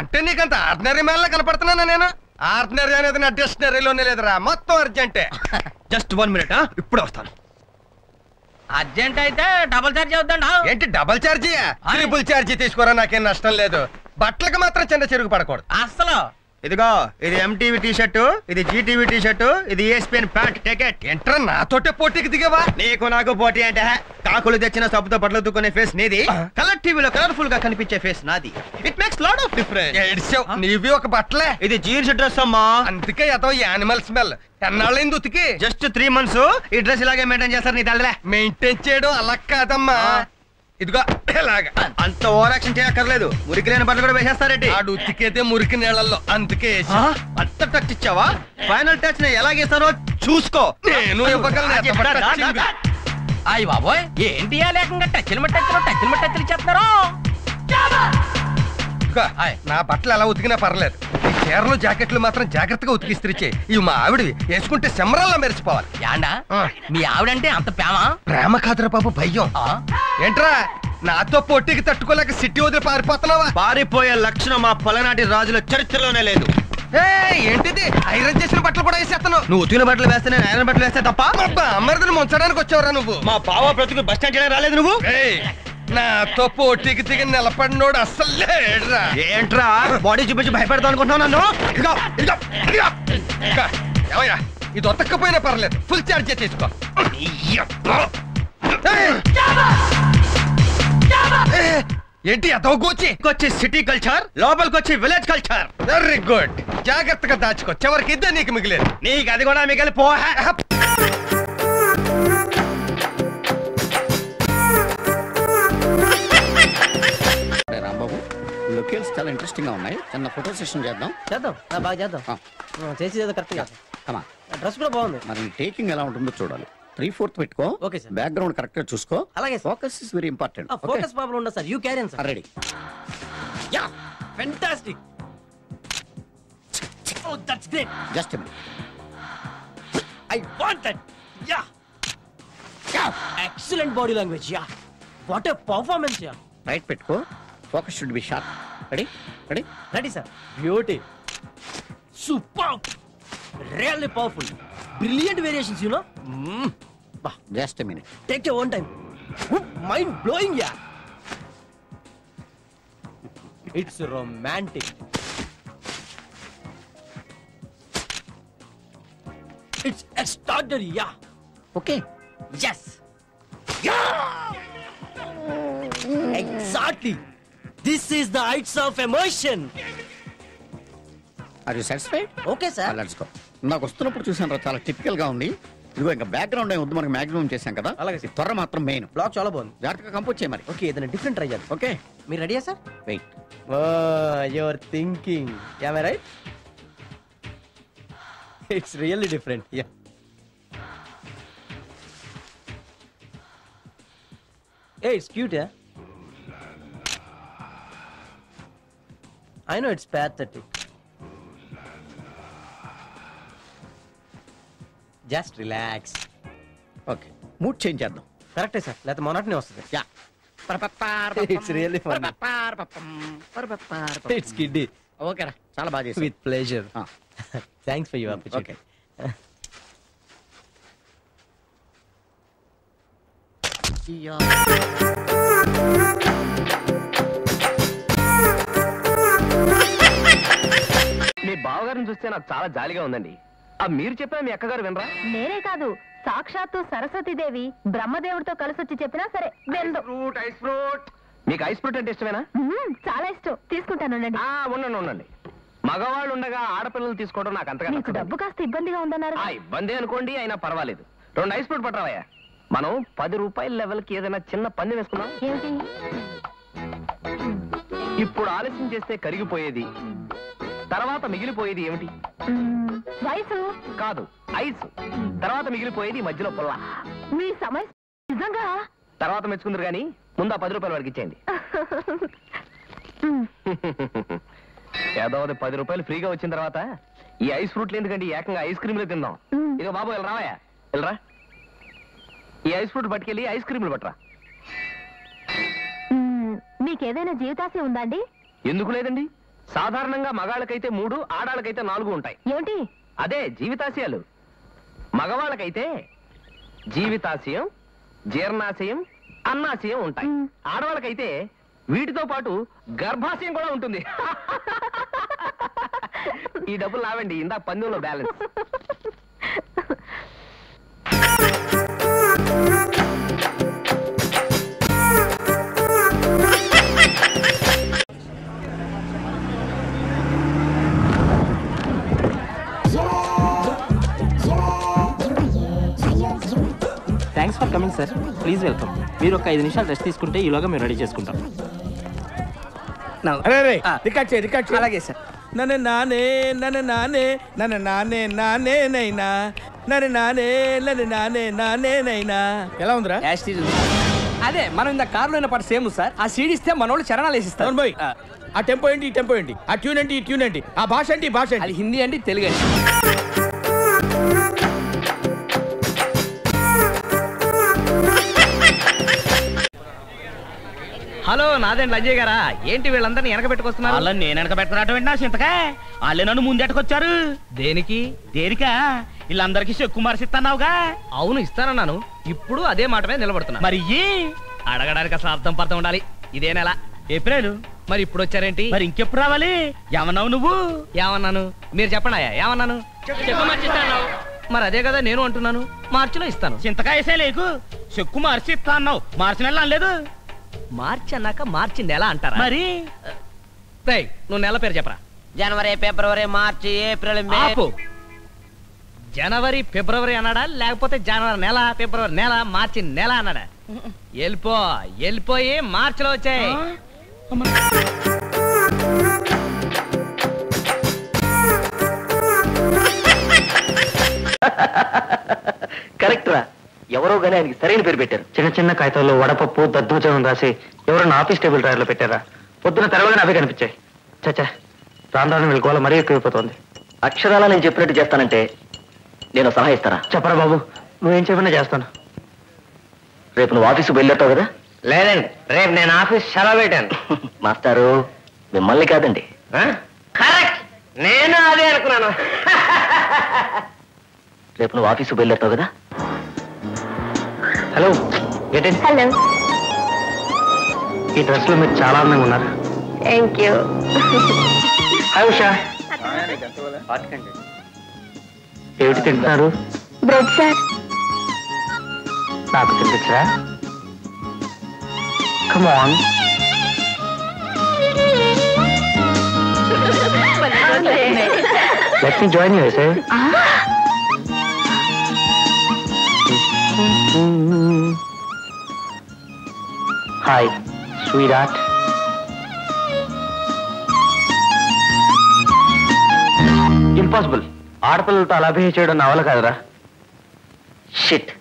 అంటే నీకంత ఆర్డినరీ మ్యాన్లా కనపడుతున్నానా నేను? ఆర్డినరీ అనేది నా డిక్షనరీలోనే లేదురా, మొత్తం అర్జెంటే. జస్ట్ 1 minute, ఇప్పుడు వస్తాను. అర్జెంట్ అయితే డబుల్ ఛార్జ్ అవుతుండ. ఏంటి డబుల్ ఛార్జీ? ట్రిపుల్ ఛార్జీ తీసుకోరా, నాకేం నష్టం లేదు. బట్టలకు మాత్రం చిన్న చెరుగు పడకూడదు అసలు. ఇదిగో ఇది MTV టీ-షర్టు, ఇది GTV టీ-షర్టు, ఇది ESPN ప్యాంట్. టికెట్. ఎంట్రా నాతోటే పోటీకి దిగవా? నీకు నాకు పోటీ అంటే కాకులు తెచ్చిన సబ్బుతో బట్టలు దుక్కునే ఫేస్ నీది, కలర్ టీవీలో కలర్ఫుల్ గా కనిపించే ఫేస్ నాది. It makes lot of difference. నీవి ఒక బట్టలే, ఇది జీన్స్ డ్రెస్ అమ్మా. అందుకే ఏదో యానిమల్ స్మెల్. ఎన్నాళ్ళైంది ఉతికి? Just 3 months. ఈ డ్రెస్ ఇలాగే మెయింటైన్ చేస్తారు నీ తల్లే. మెయింటైన్ చేయడం అలా కాదమ్మా, ఇదిగో ఇలాగా. అంత ఓవర్ యాక్షన్ చేయక్కర్లేదు, మురికి లేని బట్టలు కూడా వేసేస్తారేంటి? ఆడు ఉతికేదే మురికి నీళ్ళల్లో, అందుకే అంత టచ్ ఇచ్చావా? ఫైనల్ టచ్ ని ఎలాగేస్తానో చూసుకో. నేను ఇవ్వగలను. అయ్యి బాబోయ్, ఏంటి లేకంగా టచ్లు మట్టచ్చులు చేస్తున్నారు? నా బట్టలు ఎలా ఉతికినా పర్లేదు, ఈ చీరలు జాకెట్లు మాత్రం జాగ్రత్తగా ఉతికిస్త్రిచ్చే. ఇవి మా ఆవిడవి, వేసుకుంటే సెమరాల్లా మెరిచిపోవాలి. యాండా మీ ఆవిడంటే అంత ప్రేమ? ప్రేమ కాదురా బాబు, భయం. ఏంట్రా నాతో పోటీకి తట్టుకోలేక సిటీ వదిలి పారిపోతున్నావా? పారిపోయే లక్షణం మా పలనాటి రాజుల చరిత్రలోనే లేదు. ఏంటిది? ఐరన్ చేసిన బట్టలు కూడా వేసేస్తాను. నువ్వు ఉతికిన బట్టలు వేస్తే నేను ఐరన్ బట్టలు వేస్తే తప్ప? అమ్మరిని ముంచడానికి వచ్చావురా నువ్వు? మా బావ బ్రతుకు బస్ స్టాండ్ చేయడానికి రాలేదు నువ్వు. నాతో పోటీకి దిగి నిలబడినోడు అస్సలు లేడురా. ఏంట్రా బాడీ చూపించి భయపెడతావు అనుకుంటున్నావు నన్ను? ఏమయ్యా, ఇది ఉతక్కపోయినా పర్లేదు, ఫుల్ ఛార్జ్ తీసుకో. ఏంటి అదొచ్చి సిటీ కల్చర్, లోపలికి వచ్చి విలేజ్ కల్చర్. వెరీ గుడ్, జాగ్రత్తగా దాచుకో, చివరికి ఇద్దే నీకు మిగిలేదు. నీకు అది కూడా మిగిలి పో. రాంబాబు, లొకేషన్స్ చాలా ఇంట్రెస్టింగ్ గా ఉన్నాయి, చిన్న ఫోటో సెషన్ చేద్దాం. బాగా చేద్దాం, చేసి కరెక్ట్ గా. డ్రెస్ కూడా బాగుంది. మరి టేకింగ్ ఎలా ఉంటుందో చూడాలి. 3/4 పెట్టుకో. Okay sir. బ్యాక్గ్రౌండ్ కరెక్ట్ గా చూసుకో. అలాగే. Focus is very important. Focus problem ఉండదు sir, you carry on sir. Ready. Yeah, fantastic. Oh that's great. Just a minute. I want that. Yeah, excellent body language. Yeah, what a performance. Yeah, right పెట్టుకో. Focus should be sharp. Ready ready ready sir. Beauty, super, really powerful, brilliant variations, you know. Just a minute. Take your own time. Mind blowing, yeah. It's romantic. It's extraordinary, yeah. Okay. Yes. Yeah. Exactly. This is the heights of emotion. Are you satisfied? Okay, sir. Let's go. నాకు వస్తున్నప్పుడు చూసాను, చాలా typical గా ఉంది. ఇదిగో ఇంకా background ఏ వద్దు, మనకి మాక్సిమం చేశాం కదా. అలాగే. త్వర మాత్రం మెయిన్. బ్లాక్ చాలా బాగుంది, జాగ్రత్తగా కంపోజ్ చేయ మరి. ఓకే, ఏదైనా డిఫరెంట్ ట్రై చేద్దాం. ఓకే, మీరు రెడీయా sir? Wait. Your thinking, am I right? It's really different. Yeah, hey, it's cute, yeah. I know it's pathetic. Just relax. Okay, mood change చేద్దాం. కరెక్టే సార్, లేకపోతే మొన్నటినే వస్తుంది. Yeah. It's really funny. It's kiddie. ఓకేరా, చాలా బాగా చేసావు. With pleasure. Thanks for your opportunity. మీ బావగారిని చూస్తే నాకు చాలా జాలిగా ఉందండి. మీరు చెప్పినా మీ అక్కగారు వినరా? నేనే కాదు, సాక్షాత్తు సరస్వతీదేవి బ్రహ్మదేవుడితో కలిసొచ్చి చెప్పినా సరే వినదు. Ice fruit. మీకు ఐస్ ఫ్రూట్ అంటే ఇష్టమేనా? చాలా ఇష్టం, తీసుకుంటాను. ఉండండి. మగవాళ్ళు ఉండగా ఆడపిల్లలు తీసుకోవడం నాకు అంతగా మీకు డబ్బు కాస్త ఇబ్బందిగా ఉందన్నారు. ఇబ్బంది అనుకోండి, అయినా పర్వాలేదు. 2 ఐస్ ఫ్రూట్ పట్టరావయ్యా. మనం 10 రూపాయల లెవెల్కి ఏదైనా చిన్న పందెం వేసుకున్నాం. ఏంటి? ఇప్పుడు ఆలస్యం చేస్తే కరిగిపోయేది, తర్వాత మిగిలిపోయేది ఏమిటి? వయసు కాదు, ఐస్. తర్వాత మిగిలిపోయేది మధ్యలో పుల్ల. మీ సమస్య నిజంగా తర్వాత మెచ్చుకుందరు గానీ ముందు ఆ 10 రూపాయల వరకు ఇచ్చేయండి. ఏదో 10 రూపాయలు ఫ్రీగా వచ్చిన తర్వాత ఈ ఐస్ ఫ్రూట్లు ఎందుకండి, ఏకంగా ఐస్ క్రీమ్లు తిందాం. ఇదిగో బాబు, వెళ్ళి రావయ్యా, వెళ్ళరా. ఈ ఐస్ ఫ్రూట్ పట్టుకెళ్ళి ఐస్ క్రీమ్లు పట్టరా. మీకేదైనా జీవితాశ ఉందండి? ఎందుకు లేదండి, సాధారణంగా మగాళ్ళకైతే 3, ఆడాళ్ళకైతే 4 ఉంటాయి. ఏమిటి? అదే జీవితాశయాలు. మగవాళ్ళకైతే జీవితాశయం, జీర్ణాశయం, అన్నాశయం ఉంటాయి. ఆడవాళ్ళకైతే వీటితో పాటు గర్భాశయం కూడా ఉంటుంది. ఈ డబ్బులు లావండి, ఇందాక పందెంలో balance. Thanks for coming sir. Please welcome. మీరు ఒక 5 నిమిషాలు రెస్ట్ తీసుకుంటే ఈలోగా మేము రెడీ చేసుకుంటాం. అలాగే సార్. నన్ను నానే నన్ను నానే నన్ను నానే నానే నైనా నన్ను నానే నన్ను నానే నానే నైనా. ఎలా ఉందిరా? అదే మనం ఇంత కార్లో పాట సేమ్ సార్. ఆ సీడ్ ఇస్తే మనోళ్ళు చరణాలు వేసిస్తారు. ఆ టెంపో ఏంటి, ఈ టెంపో ఏంటి, ఆ ట్యూన్ ఏంటి, ఈ ట్యూన్ ఏంటి, ఆ భాష ఏంటి, ఈ భాష ఏంటి? అది హిందీ అండి, తెలుగు అండి. హలో, నాదేంటి అజయ్ గారా? ఏంటి వీళ్ళందరినీ వెనక పెట్టుకొస్తున్నారు? వాళ్ళని నేను వెనక పెట్టరాటం ఏంటి నా చింతకా? వాళ్ళే నన్ను ముందెట్టుకొచ్చారు. దేనికి? దేనికా? వీళ్ళందరికీ చెక్కు మరిసిస్తున్నావుగా. అవును, ఇస్తానన్నాను. ఇప్పుడు అదే మాట మీద నిలబడుతున్నా. మరి అడగడానికి అసలు అర్థం పర్థం ఉండాలి. ఇదే నెల ఏప్రిల్. మరి ఇప్పుడు వచ్చారేంటి? మరి ఇంకెప్పుడు రావాలి? ఏమన్నావు నువ్వు? ఏమన్నాను? మీరు చెప్పండి. ఏమన్నాను? మరి అదే కదా నేను అంటున్నాను. మార్చిలో ఇస్తాను. చింతకాయ వేసే లేకు. చెక్కు మార్చి ఇస్తా అన్నావు. మార్చి నెల అనలేదు. మార్చి అన్నాక మార్చి నెల అంటారా? మరి నువ్వు నెల పేరు చెప్పరా. జనవరి, ఫిబ్రవరి, మార్చి, ఏప్రిల్, మే. ఆపు. జనవరి, ఫిబ్రవరి అన్నాడా, లేకపోతే జనవరి నెల, ఫిబ్రవరి నెల, మార్చి నెల అన్నాడా? వెళ్ళిపోయి మార్చిలో వచ్చాయి. కరెక్ట్ రా. ఎవరో గానీ ఆయనకి సరైన పేరు పెట్టారు. చిన్న చిన్న కాగితాల్లో వడపప్పు, దద్దోజనం రాసి ఎవరన్నా ఆఫీస్ టేబుల్ డ్రాయర్లో పెట్టారా? పొద్దున తెరవగానే అవే కనిపించాయి. చచ్చా, రాను వీళ్ళ గోళ మరీ ఎక్కువైపోతుంది. అక్షరాలా నేను చెప్పినట్టు చేస్తానంటే నేను సలహా ఇస్తారా? చెప్పరా బాబు, నువ్వేం చెప్పినా చేస్తాను. రేపు నువ్వు ఆఫీసు బయలుదేరుతావు కదా? లేదండి, రేపు నేను ఆఫీస్ సెలవు పెట్టాను. మాస్టారు, మిమ్మల్ని కాదండి. కరెక్ట్, నేను అదే అనుకున్నాను. రేపు నువ్వు ఆఫీసు బయలుదేరుతావు కదా? హలో, ఏంటండి? హలో. ఈ డ్రెస్ లో మీరు చాలా అందంగా ఉన్నారు. Thank you. హాయ్ ఉషా. ఏమిటి తింటున్నారు? Bread sir. నాకు తినిపించరా? Come on. Let me join you sir. Hi sweetheart. Impossible. ఆడపిల్లలతో అలా బిహేవ్ చేయడం నా వల్ల కాదురా. షిట్.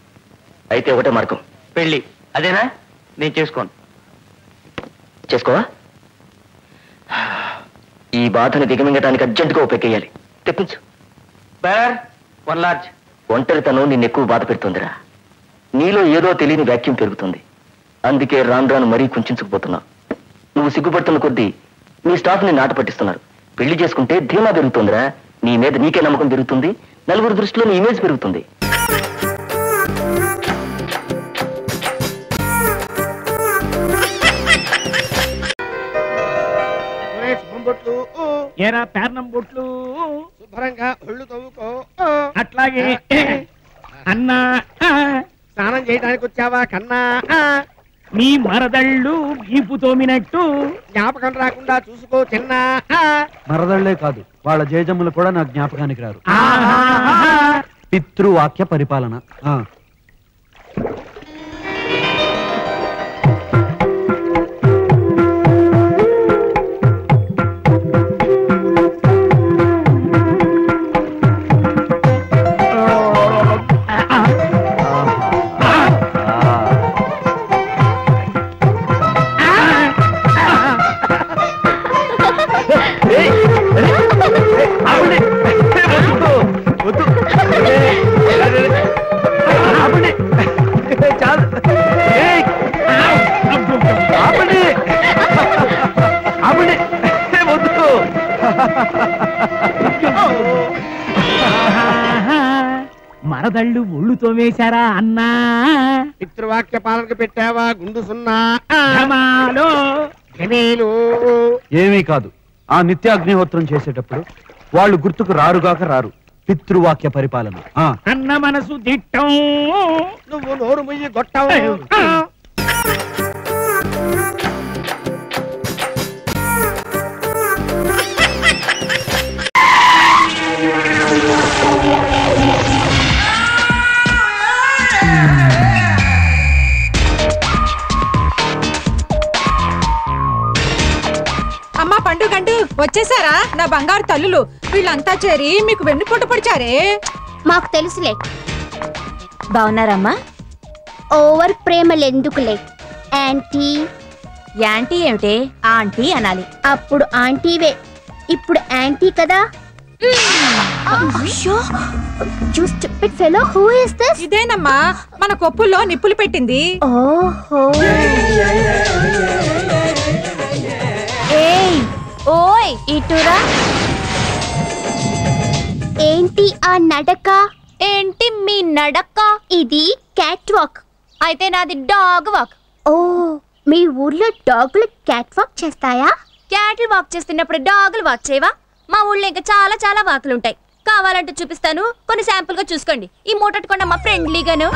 అయితే ఒకటే మార్గం, పెళ్ళి. అదేనా? నేను చేసుకోను. చేసుకోవా? ఈ బాధని దిగమింగటానికి అర్జెంటుగా ఉపయోగేయాలి. తెప్పించు. Bear 1 large. ఒంటరితనం నిన్ను ఎక్కువ బాధ పెడుతుందిరా. నీలో ఏదో తెలియని వ్యాక్యూమ్ పెరుగుతుంది. అందుకే రాను మరీ కుంచుకుపోతున్నావు. నువ్వు సిగ్గుపడుతున్న కొద్దీ నీ స్టాఫ్ ని నాట పట్టిస్తున్నారు. పెళ్లి చేసుకుంటే ధీమా పెరుగుతుందిరా. నీ మీద నీకే నమ్మకం పెరుగుతుంది. నలుగురు దృష్టిలో నీ ఇమేజ్ పెరుగుతుంది. ఏరా పేర్నం బొట్లు శుభ్రంగా ఒళ్ళు తవ్వుకో. అట్లాగే. అన్నా, స్నానం చేయడానికి వచ్చావా కన్నా? నీ మరదళ్ళు వీపు తోమినట్టు జ్ఞాపకం రాకుండా చూసుకో చిన్నా. మరదళ్లే కాదు, వాళ్ళ జయజమ్ములు కూడా నా జ్ఞాపకానికి రారు. ఆహాహా. పితృవాక్య పరిపాలన. మరదళ్ళు ఒళ్ళు తోమేశారా అన్నా? పితృవాక్య పాలనకు పెట్టావా గుండు సున్నా? ఏమీ కాదు. ఆ నిత్యాగ్నిహోత్రం చేసేటప్పుడు వాళ్ళు గుర్తుకు రారుగాక రారు. పితృవాక్య పరిపాలన. అన్న మనసు దిట్టం. నువ్వు నోరు ముయ్యి గొట్టవు. అమ్మా పండుగంటూ వచ్చేసారా నా బంగారు తల్లులు? వీళ్ళంతా చేరి మీకు వెన్నుపోటు పొడిచారే. మాకు తెలుసులే. బాగున్నారమ్మా? ఓవర్ ప్రేమలెందుకులే యాంటీ. యాంటీ ఏమిటే? ఆంటీ అనాలి. అప్పుడు ఆంటీవే, ఇప్పుడు యాంటీ కదా. ఇదేనమ్మా మన కొప్పుల్లో నిప్పులు పెట్టింది. ఓహో. ఏయ్ ఓయ్ ఇటురా. ఏంటి ఆ నడక? ఏంటి మీ నడక? ఇది క్యాట్ వాక్. అయితే నాది డాగ్ వాక్. ఓ, మీ ఊర్లో డాగులు క్యాట్ వాక్ చేస్తాయా? క్యాట్లు వాక్ చేస్తున్నప్పుడు డాగులు వాక్ చేయవా? మా ఊళ్ళో ఇంకా చాలా చాలా వాకులు ఉంటాయి. కావాలంటే చూపిస్తాను, కొన్ని శాంపుల్ గా చూసుకోండి. ఈ మూటట్టుకోండి అమ్మా ఫ్రెండ్లీగాను.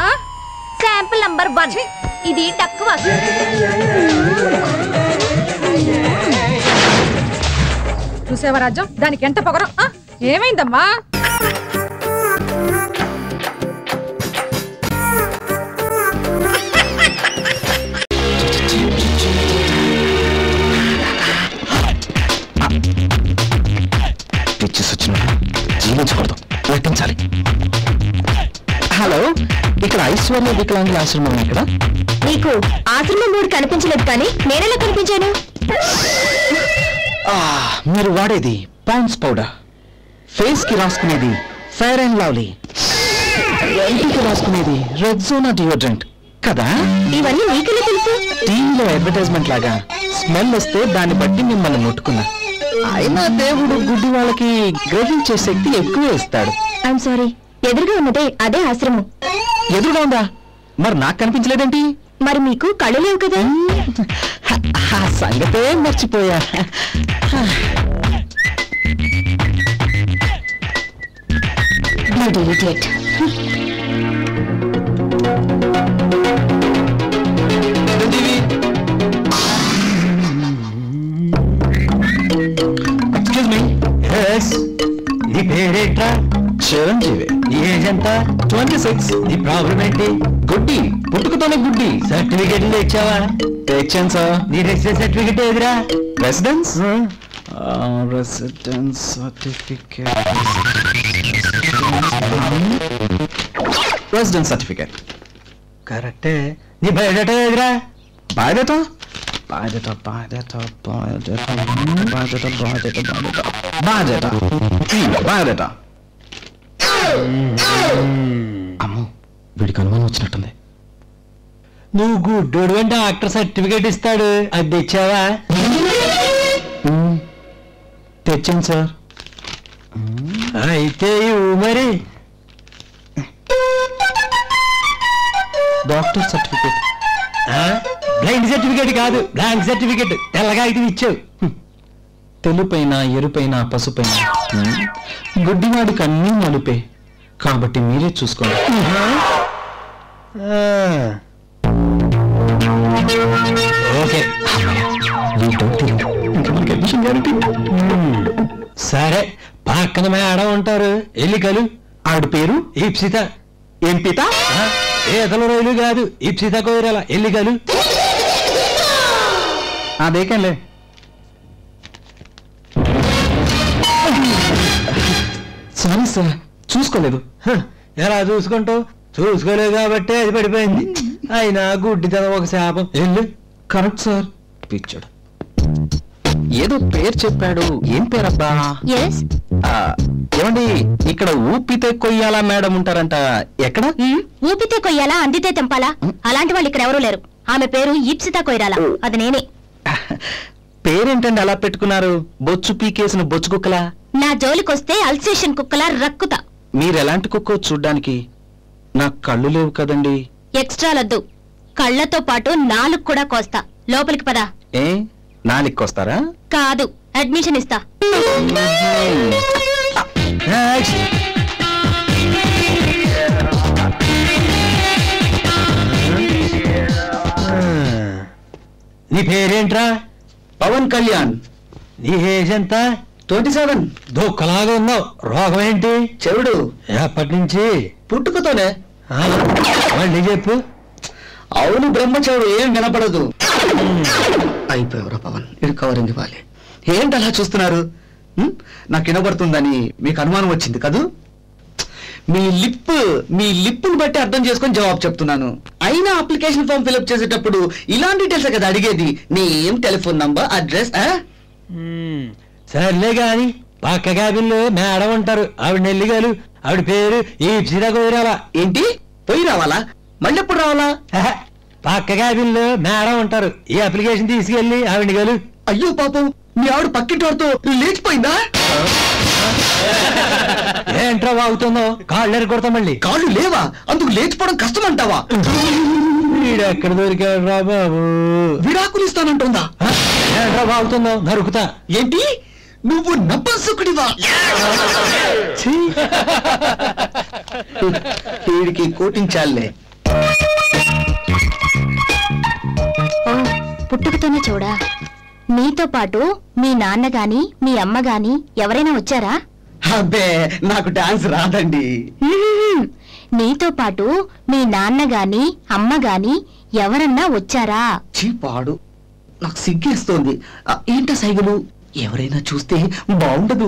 శాంపుల్ నంబర్ 1 ఇది డక్ వాక్. చూసేవా రాజ్యం, దానికి ఎంత పొగరం. ఏమైందమ్మా? జీవించకూడదు, నటించాలి. హలో, ఇక్కడ ఐశ్వర్య వికలాంగుల ఆశ్రమం. ఇక్కడ నీకు ఆశ్రమం మూడు కనిపించలేదు, కానీ నేనెలా కనిపించాను? మీరు వాడేది పాండ్స్ పౌడర్, ఫేస్ కి రాసుకునేది ఫెయిర్ అండ్ లవ్లీ, ఇంటికి రాసుకునేది రెగ్జోనా డియోడ్రెంట్ కదా. ఇవన్నీ నీకెలా తెలుసు? టీవీలో అడ్వర్టైజ్మెంట్ లాగా స్మెల్ వస్తే దాన్ని బట్టి మిమ్మల్ని ముట్టుకున్నా. అయినా దేవుడు గుడ్డి వాళ్ళకి గ్రహించే శక్తి ఎక్కువే ఇస్తాడు. ఐఎమ్ సారీ, ఎదురుగా ఉన్నదే అదే ఆశ్రమం. ఎదురుగా ఉందా? మరి నాకు కనిపించలేదేంటి? మరి మీకు కళ్ళు లేవు కదా. ఆ సంగతే మర్చిపోయా. Excuse me. నీ పేరేట్రా? చిరంజీవి. నీ ఏజ్ ఎంత? 26. నీ ప్రాబ్లం ఏంటి? గుడ్డి, పుట్టుకతోనే గుడ్డి. సర్టిఫికెట్లు తెచ్చావా? తెచ్చాను సార్. నీ రెసిడెన్స్ సర్టిఫికెట్ ఏదిరా? Residence residence certificate. Residence certificate కరెక్టే. నీ బయోడేటా ఏదిరా? బయోడేటా బాధ్యత బాధ్యత బాధ్యత బాధ్యత బాధ్యత బాధ్యత బాధ్యత. అమ్మో, వీడికి అనుమానం వచ్చినట్టుంది. నువ్వు గుడ్డోడు అంటే డాక్టర్ సర్టిఫికేట్ ఇస్తాడు, అది తెచ్చావా? తెచ్చాను సార్. అయితే మరి డాక్టర్ సర్టిఫికేట్. బ్లైండ్ సర్టిఫికేట్ కాదు, బ్లాంక్ సర్టిఫికేట్. తెల్లగా అయితే ఇచ్చావు. తెలుపైన ఎరుపైన పసుపైన గుడ్డివాడికి అన్నీ నలుపే, కాబట్టి మీరే చూసుకోండి. ఓకే, సరే. పక్కన మేడం ఉంటారు, ఎల్లికలు. ఆవిడ పేరు ఈప్సిత. ఏం పిత? ఏతల రోజులు కాదు, ఈప్సిత కోరల ఎల్లికలు. అదేకంలే. సారీ సార్, చూసుకోలేదు. ఎలా చూసుకుంటావు? చూసుకోలేదు కాబట్టి అది పడిపోయింది. అయినా గుడ్డితనం ఒక శాపం. ఎల్లు. Correct sir. పిచ్చాడు. ఏదో పేరు చెప్పాడు. ఏం పేరబ్బా? ఏమండి, ఇక్కడ ఊపితే కొయ్యాలా మేడం ఉంటారంట. ఎక్కడ? ఊపితే కొయ్యాలా, అందితే తెంపాలా, అలాంటి వాళ్ళు ఇక్కడ ఎవరూ లేరు. ఆమె పేరు ఈప్సిత కొయ్యాల, అది నేనే. పేరేంటండి అలా పెట్టుకున్నారు? బొచ్చు పీకేసిన బొచ్చు కుక్కలా? నా జోలికొస్తే అల్సేషన్ కుక్కలా రక్కుతా. మీరెలాంటి కుక్కో చూడ్డానికి. నాకు కళ్ళు లేవు కదండి. ఎక్స్ట్రా లద్దు, కళ్ళతో పాటు 4 కూడా కోస్తా. లోపలికి పదా. ఏ 4 వస్తారా? కాదు, అడ్మిషన్ ఇస్తా. నీ పేరేంట్రా? పవన్ కళ్యాణ్. నీ ఏజ్ ఎంత? 27. దొక్కలాగా ఉన్నావు. రోగం ఏంటి? చెవుడు. ఎప్పటి నుంచి? పుట్టుకతోనే. మళ్ళీ చెప్పు. అవును, బ్రహ్మచెవుడు, ఏం వినపడదు. అయిపోయావురా పవన్, ఇది కవరింగ్ ఇవ్వాలి. ఏంటి అలా చూస్తున్నారు? నాకు వినపడుతుందని మీకు అనుమానం వచ్చింది కదూ? మీ లిప్పుని బట్టి అర్థం చేసుకొని జవాబు చెప్తున్నాను. అయినా అప్లికేషన్ ఫామ్ ఫిల్అప్ చేసేటప్పుడు ఇలాంటి డీటెయిల్స్ కదా అడిగేది. Name, telephone number, address. సర్లే గాని పక్క క్యాబిన్లో మేడం ఉంటారు, ఆవిడ నెల్లిగారు. ఆవిడ పేరు ఈ పోయి రావా? ఏంటి పోయి రావాలా? మళ్ళీ ఎప్పుడు రావాలా? పక్క క్యాబిన్లో మేడం ఉంటారు, ఈ అప్లికేషన్ తీసుకెళ్ళి ఆవిడ గారు. అయ్యో పాపం, మీ ఆవిడ పక్కింటి వాడితో లేచిపోయిందా? ఏంట్రా వాగుతున్నావు? కాళ్ళు ఎరగొడతా. మళ్ళీ కాళ్ళు లేవా? అందుకు లేచిపోవడం కష్టం అంటావా? వీడెక్కడ దొరికాడు రా బాబు? విడాకులు ఇస్తానంటుందా? ఏంట్రా వాగుతున్నావు? నరుకుతా. ఏంటి నువ్వు నపంసకుడివా? వీడికి కోటించాలే. పుట్టుకతోనే చూడా. మీతో పాటు మీ నాన్న గాని మీ అమ్మ గాని ఎవరైనా వచ్చారా? అబ్బే, నాకు డాన్స్ రాదండి. నీతో పాటు మీ నాన్న గాని అమ్మ గాని ఎవరన్నా వచ్చారా? చీపాడు, నాకు సిగ్గేస్తోంది. ఏంటా సైగలు? ఎవరైనా చూస్తే బాగుండదు.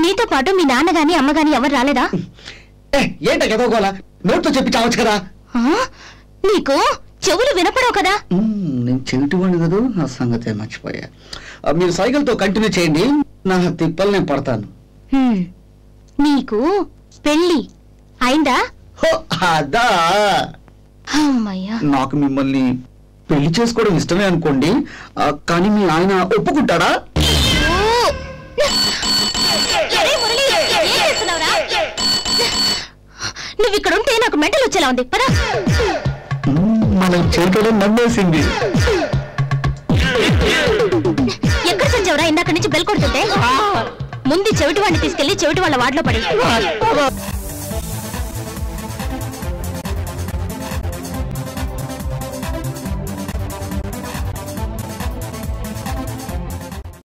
నీతో పాటు మీ నాన్న గాని అమ్మ గాని ఎవరు రాలేదా? ఏంటా ఎదోగోలా? నోట్తో చెప్పి చావచ్చు కదా. నీకు చెవులు వినపడవు కదా? నేను చెవిటివాడిని కదా, ఆ సంగతే మర్చిపోయా. మీరు సైకిల్తో కంటిన్యూ చేయండి, నా తిప్పలు నేను పడతాను. నీకు పెళ్ళి అయిందా? అదా, నాకు మిమ్మల్ని పెళ్లి చేసుకోవడం ఇష్టమే అనుకోండి, కానీ మీ ఆయన ఒప్పుకుంటాడా? నువ్వు ఇక్కడ ఉంటే నాకు మెంటల్ వచ్చేలా ఉంది. పదా, మనం చేయడం నమ్మేసింది. ఎక్కడ సంజవరా? ఇందాక నుంచి బెల్ కొడుతుంటే ముందు చెవిటి వాడిని తీసుకెళ్లి చెవిటి వాళ్ళ వార్డులో పడి.